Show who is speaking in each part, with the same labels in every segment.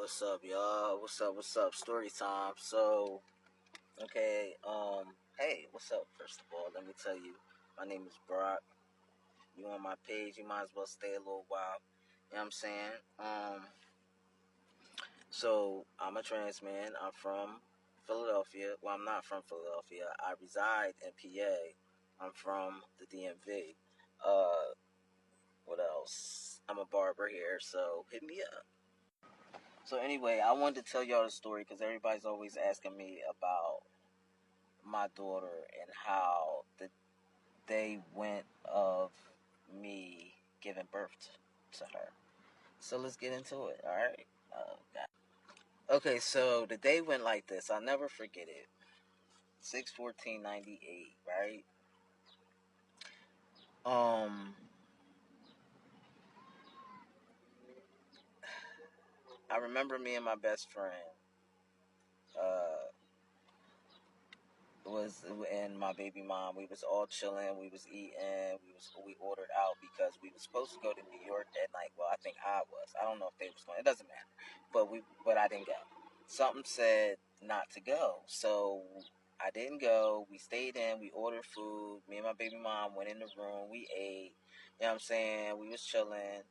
Speaker 1: What's up, y'all? What's up? Story time. Hey, what's up? First of all, let me tell you, my name is Brock. You on my page, you might as well stay a little while. You know what I'm saying? I'm a trans man. I'm from Philadelphia. Well, I'm not from Philadelphia. I reside in PA. I'm from the DMV. What else? I'm a barber here, so hit me up. So anyway, I wanted to tell y'all the story because everybody's always asking me about my daughter and how the day went of me giving birth to her. So let's get into it. All right. Okay, so the day went like this. I'll never forget it. 6/14/98. Right. Um, I remember me and my best friend. Uh, was and my baby mom. We was all chilling. We was eating. We ordered out because we was supposed to go to New York that night. Well, I think I was. I don't know if they was going. It doesn't matter. But I didn't go. Something said not to go, so I didn't go. We stayed in. We ordered food. Me and my baby mom went in the room. We ate. You know what I'm saying? We was chilling,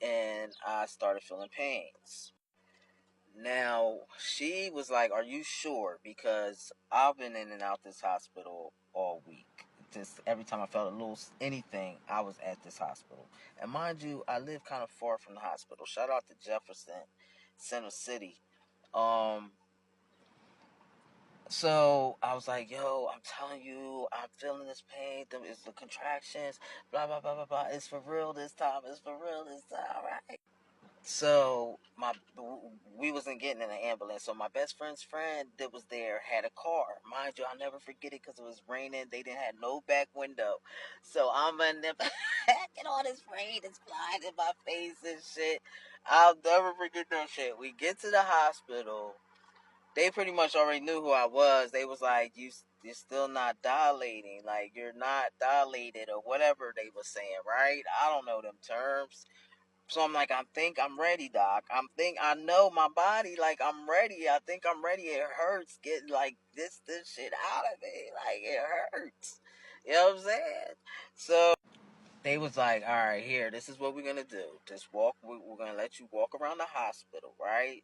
Speaker 1: and I started feeling pains. Now, she was like, "Are you sure?" Because I've been in and out this hospital all week. Just every time I felt a little anything, I was at this hospital. And mind you, I live kind of far from the hospital. Shout out to Jefferson, Center City. Um, so I was like, "Yo, I'm telling you, I'm feeling this pain. It's the contractions. Blah blah blah blah blah. It's for real this time. It's for real this time, right?" So we wasn't getting in an ambulance. So my best friend's friend that was there had a car. Mind you, I'll never forget it because it was raining. They didn't have no back window. So I'm in the back and all this rain is flying in my face and shit. I'll never forget that shit. We get to the hospital. They pretty much already knew who I was. They was like, you're still not dilating. Like, you're not dilated or whatever they was saying, right? I don't know them terms. So I'm like, I think I'm ready, doc. I know my body, like I'm ready. I think I'm ready. It hurts getting like this shit out of me. Like it hurts. You know what I'm saying? So they was like, all right, here, this is what we're gonna do. Just walk. We're gonna let you walk around the hospital, right?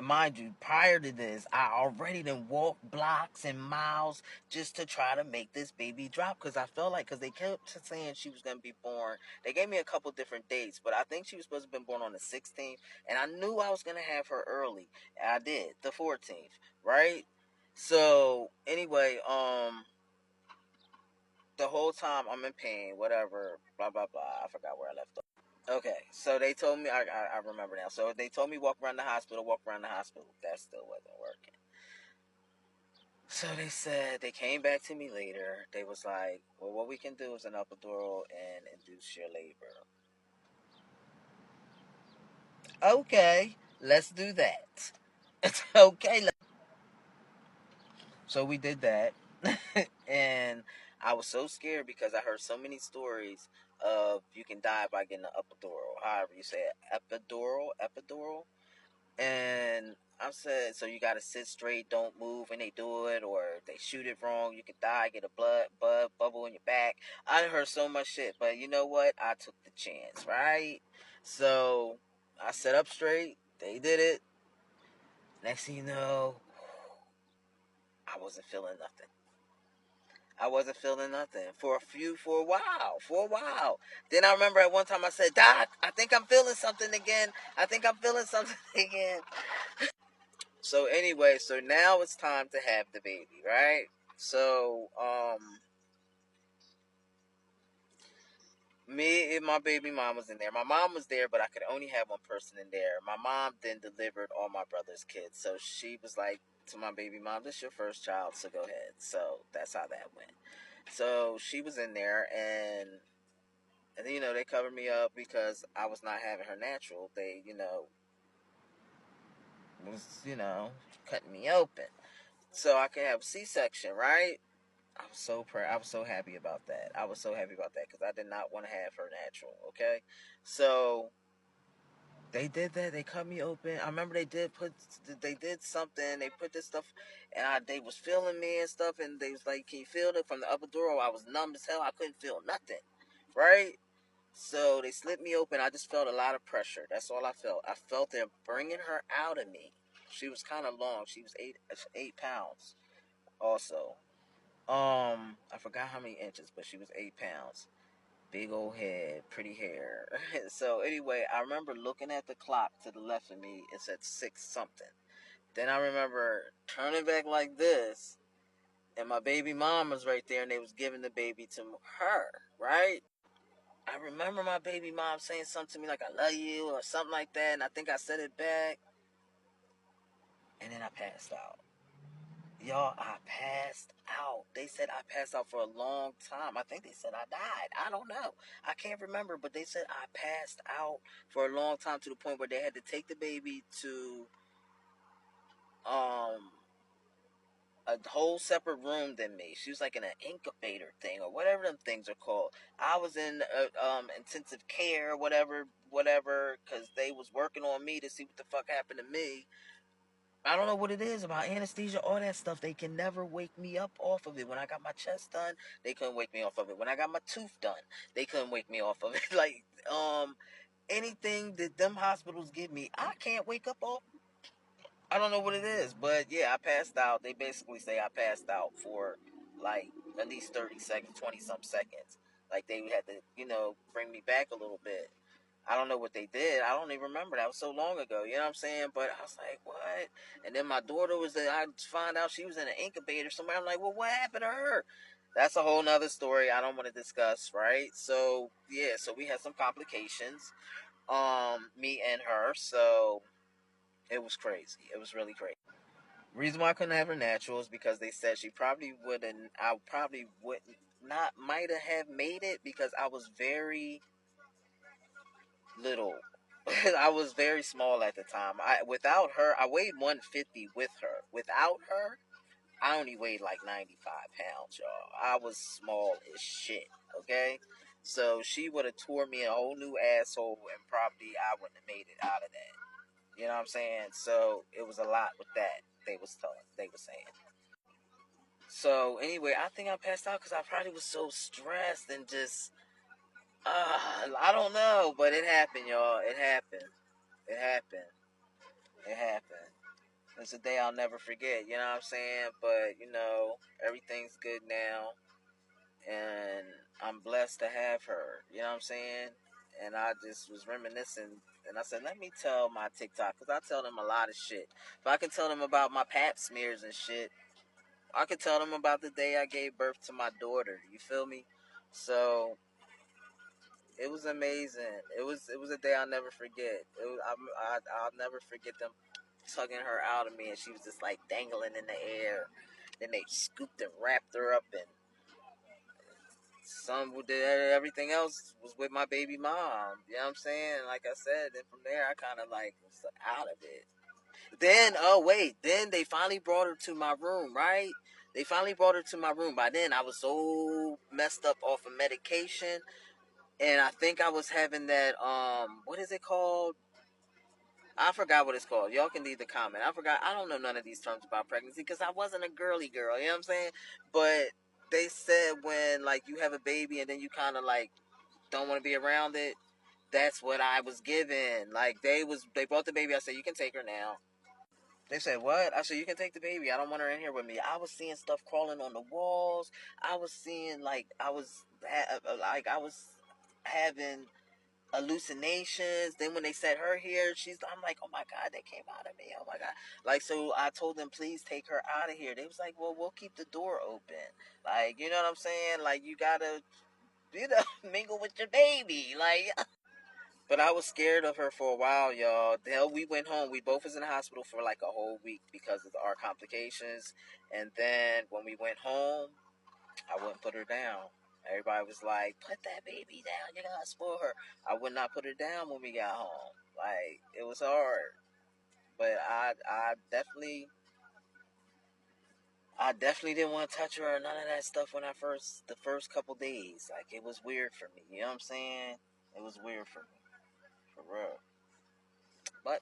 Speaker 1: Mind you, prior to this, I already done walked blocks and miles just to try to make this baby drop because I felt like, because they kept saying she was going to be born. They gave me a couple different dates, but I think she was supposed to have been born on the 16th, and I knew I was going to have her early. And I did, the 14th, right? So, anyway, the whole time I'm in pain, whatever, blah, blah, blah. I forgot where I left off. Okay, so they told me, I remember now. So they told me walk around the hospital, walk around the hospital. That still wasn't working. So they said, they came back to me later. They was like, well, what we can do is an epidural and induce your labor. Okay, let's do that. It's okay. So we did that. And I was so scared because I heard so many stories of you can die by getting an epidural. However you say it, epidural. And I said, so you gotta sit straight, don't move when they do it, or if they shoot it wrong, you could die, get a blood bubble in your back. I heard so much shit, but you know what? I took the chance, right? So I sat up straight. They did it. Next thing you know, I wasn't feeling nothing. I wasn't feeling nothing for a while, Then I remember at one time I said, "Doc, I think I'm feeling something again. I think I'm feeling something again." So anyway, so now it's time to have the baby, right? So me and my baby mom was in there. My mom was there, but I could only have one person in there. My mom then delivered all my brother's kids, so she was like to my baby mom, "This is your first child, so go ahead." So that's how that went. So she was in there, and they covered me up because I was not having her natural. They was cutting me open so I could have a C-section, right? I was so proud. I was so happy about that. I was so happy about that because I did not want to have her natural. Okay, so They did that. They cut me open. I remember they did something. They put this stuff, and they was feeling me and stuff, and they was like, "Can you feel it from the upper door?" I was numb as hell. I couldn't feel nothing, right? So they slipped me open. I just felt a lot of pressure. That's all I felt. I felt them bringing her out of me. She was kind of long. She was 8 pounds. Also, I forgot how many inches, but she was 8 pounds. Big old head, pretty hair. So anyway, I remember looking at the clock to the left of me. It said 6 something. Then I remember turning back like this, and my baby mom was right there, and they was giving the baby to her. Right? I remember my baby mom saying something to me like "I love you" or something like that, and I think I said it back, and then I passed out. Y'all, I passed out. They said I passed out for a long time. I think they said I died. I don't know. I can't remember, but they said I passed out for a long time to the point where they had to take the baby to um a whole separate room than me. She was like in an incubator thing or whatever them things are called. I was in intensive care, whatever, because they was working on me to see what the fuck happened to me. I don't know what it is about anesthesia, all that stuff. They can never wake me up off of it. When I got my chest done, they couldn't wake me off of it. When I got my tooth done, they couldn't wake me off of it. Like, anything that them hospitals give me, I can't wake up off. I don't know what it is, but yeah, I passed out. They basically say I passed out for like at least 30 seconds, 20 some seconds. Like they had to, bring me back a little bit. I don't know what they did. I don't even remember. That was so long ago. You know what I'm saying? But I was like, what? And then my daughter was there. I found out she was in an incubator somewhere. I'm like, well, what happened to her? That's a whole nother story I don't want to discuss, right? So, yeah, so we had some complications, me and her. So it was crazy. It was really crazy. Reason why I couldn't have her natural is because they said she probably wouldn't, I probably wouldn't, not, might have made it because I was very little. I was very small at the time. Without her, I weighed 150 with her. Without her, I only weighed like 95 pounds, y'all. I was small as shit, okay? So she would have tore me a whole new asshole and probably I wouldn't have made it out of that. You know what I'm saying? So it was a lot with that, they were saying. So anyway, I think I passed out because I probably was so stressed and just, I don't know, but it happened, y'all. It happened. It happened. It happened. It's a day I'll never forget, you know what I'm saying? But, everything's good now. And I'm blessed to have her, you know what I'm saying? And I just was reminiscing. And I said, let me tell my TikTok, because I tell them a lot of shit. If I can tell them about my pap smears and shit, I could tell them about the day I gave birth to my daughter. You feel me? So it was amazing. It was a day I'll never forget. I'll never forget them tugging her out of me, and she was just like dangling in the air. Then they scooped and wrapped her up, and some did everything else was with my baby mom. You know what I'm saying? Like I said, then from there I kind of like was out of it. Then then they finally brought her to my room, right? They finally brought her to my room. By then I was so messed up off of medication, and I think I was having that what is it called? I forgot what it's called. Y'all can leave the comment. I forgot. I don't know none of these terms about pregnancy because I wasn't a girly girl. You know what I'm saying? But they said when like you have a baby and then you kind of like don't want to be around it. That's what I was given. Like they brought the baby. I said you can take her now. They said what? I said you can take the baby. I don't want her in here with me. I was seeing stuff crawling on the walls. I was seeing like I was having hallucinations. Then when they said her here, I'm like, oh my god, that came out of me. Oh my god. Like, so I told them, please take her out of here. They was like, well, we'll keep the door open. Like, you know what I'm saying? Like, you gotta, mingle with your baby. Like, but I was scared of her for a while, y'all. The hell, we went home. We both was in the hospital for like a whole week because of our complications. And then when we went home, I wouldn't put her down. Everybody was like, put that baby down. You're going to spoil her. I would not put her down when we got home. Like, it was hard. But I definitely didn't want to touch her or none of that stuff the first couple days. Like, it was weird for me. You know what I'm saying? It was weird for me. For real. Bye.